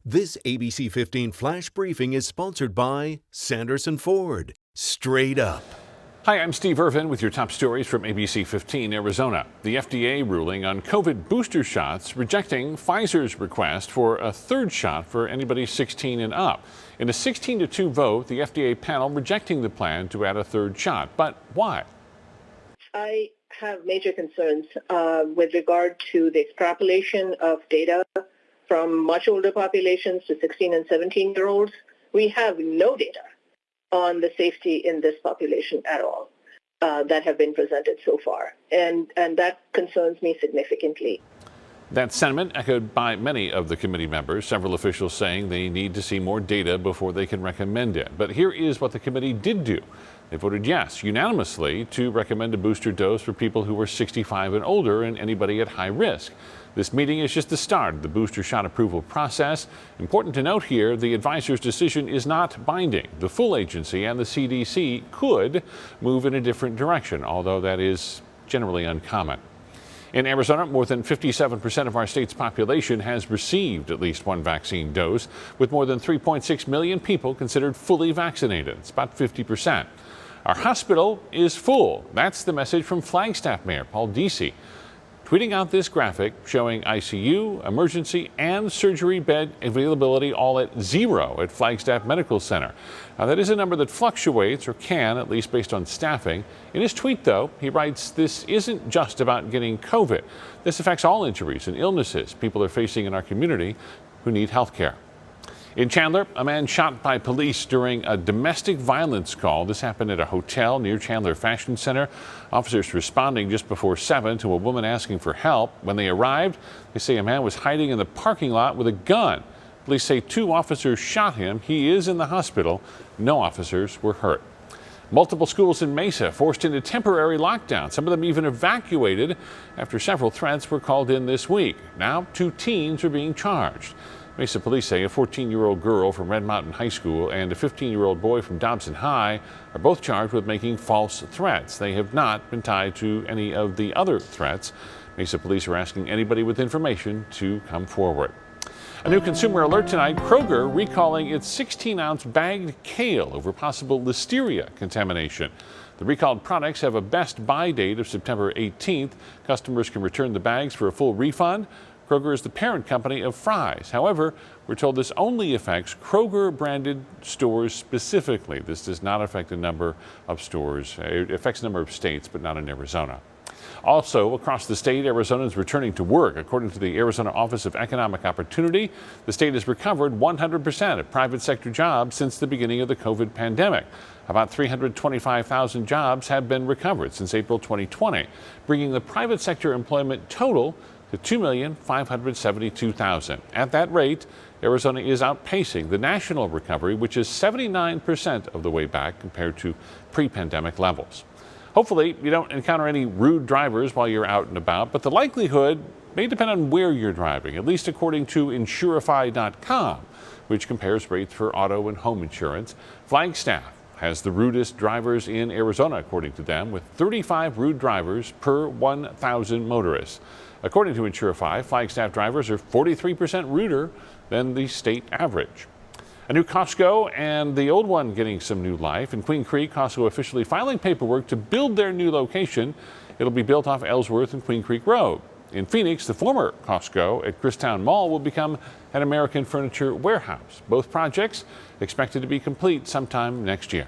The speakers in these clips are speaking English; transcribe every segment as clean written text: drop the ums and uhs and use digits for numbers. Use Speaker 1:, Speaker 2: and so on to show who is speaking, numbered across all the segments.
Speaker 1: This ABC 15 Flash Briefing is sponsored by Sanderson Ford. Straight up.
Speaker 2: Hi, I'm Steve Irvin with your top stories from ABC15 Arizona. The FDA ruling on COVID booster shots, rejecting Pfizer's request for a third shot for anybody 16 and up. In a 16-2 vote, the FDA panel rejecting the plan to add a third shot. But why?
Speaker 3: I have major concerns with regard to the extrapolation of data from much older populations to 16 and 17-year-olds. We have no data on the safety in this population at all that have been presented so far, and that concerns me significantly.
Speaker 2: That sentiment echoed by many of the committee members, several officials saying they need to see more data before they can recommend it. But here is what the committee did do. They voted yes unanimously to recommend a booster dose for people who were 65 and older and anybody at high risk. This meeting is just the start of the booster shot approval process. Important to note here, the advisor's decision is not binding. The full agency and the CDC could move in a different direction, although that is generally uncommon. In Arizona, more than 57% of our state's population has received at least one vaccine dose, with more than 3.6 million people considered fully vaccinated. It's about 50%. Our hospital is full. That's the message from Flagstaff Mayor Paul Deasy, tweeting out this graphic showing ICU, emergency, and surgery bed availability all at 0 at Flagstaff Medical Center. Now, that is a number that fluctuates, or can, at least based on staffing. In his tweet, though, he writes, "This isn't just about getting COVID. This affects all injuries and illnesses people are facing in our community who need health care." In Chandler, a man shot by police during a domestic violence call. This happened at a hotel near Chandler Fashion Center. Officers responding just before 7 to a woman asking for help. When they arrived, they say a man was hiding in the parking lot with a gun. Police say 2 officers shot him. He is in the hospital. No officers were hurt. Multiple schools in Mesa forced into temporary lockdown. Some of them even evacuated after several threats were called in this week. Now 2 teens are being charged. Mesa police say a 14-year-old girl from Red Mountain High School and a 15-year-old boy from Dobson High are both charged with making false threats. They have not been tied to any of the other threats. Mesa police are asking anybody with information to come forward. A new consumer alert tonight. Kroger recalling its 16-ounce bagged kale over possible listeria contamination. The recalled products have a best buy date of September 18th. Customers can return the bags for a full refund. Kroger is the parent company of Fry's. However, we're told this only affects Kroger-branded stores specifically. This does not affect a number of stores. It affects a number of states, but not in Arizona. Also, across the state, Arizona is returning to work. According to the Arizona Office of Economic Opportunity, the state has recovered 100% of private sector jobs since the beginning of the COVID pandemic. About 325,000 jobs have been recovered since April 2020, bringing the private sector employment total to 2,572,000. At that rate, Arizona is outpacing the national recovery, which is 79% of the way back compared to pre-pandemic levels. Hopefully, you don't encounter any rude drivers while you're out and about, but the likelihood may depend on where you're driving, at least according to Insurify.com, which compares rates for auto and home insurance. Flagstaff has the rudest drivers in Arizona, according to them, with 35 rude drivers per 1,000 motorists. According to Insurify, Flagstaff drivers are 43% ruder than the state average. A new Costco and the old one getting some new life. In Queen Creek, Costco officially filing paperwork to build their new location. It'll be built off Ellsworth and Queen Creek Road. In Phoenix, the former Costco at Christown Mall will become an American Furniture Warehouse. Both projects expected to be complete sometime next year.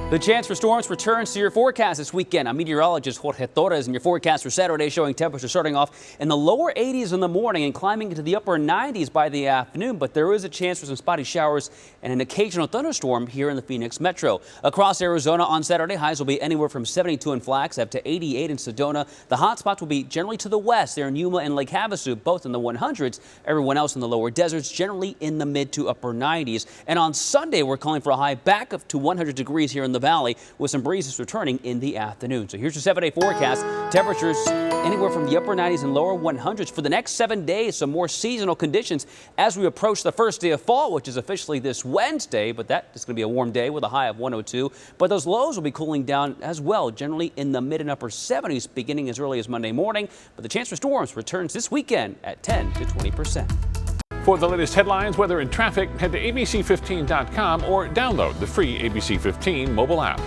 Speaker 4: The chance for storms returns to your forecast this weekend. I'm meteorologist Jorge Torres in your forecast for Saturday, showing temperatures starting off in the lower 80s in the morning and climbing into the upper 90s by the afternoon. But there is a chance for some spotty showers and an occasional thunderstorm here in the Phoenix metro. Across Arizona on Saturday, highs will be anywhere from 72 in Flagstaff to 88 in Sedona. The hot spots will be generally to the west there in Yuma and Lake Havasu, both in the 100s. Everyone else in the lower deserts generally in the mid to upper 90s. And on Sunday, we're calling for a high back up to 100 degrees here in the valley, with some breezes returning in the afternoon. So here's your 7-day forecast. Temperatures anywhere from the upper 90s and lower 100s for the next 7 days. Some more seasonal conditions as we approach the first day of fall, which is officially this Wednesday. But that is going to be a warm day with a high of 102. But those lows will be cooling down as well, generally in the mid and upper 70s beginning as early as Monday morning. But the chance for storms returns this weekend at 10 to 20%.
Speaker 2: For the latest headlines, weather, and traffic, head to ABC15.com or download the free ABC15 mobile app.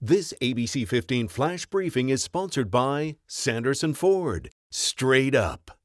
Speaker 1: This ABC 15 Flash Briefing is sponsored by Sanderson Ford. Straight up.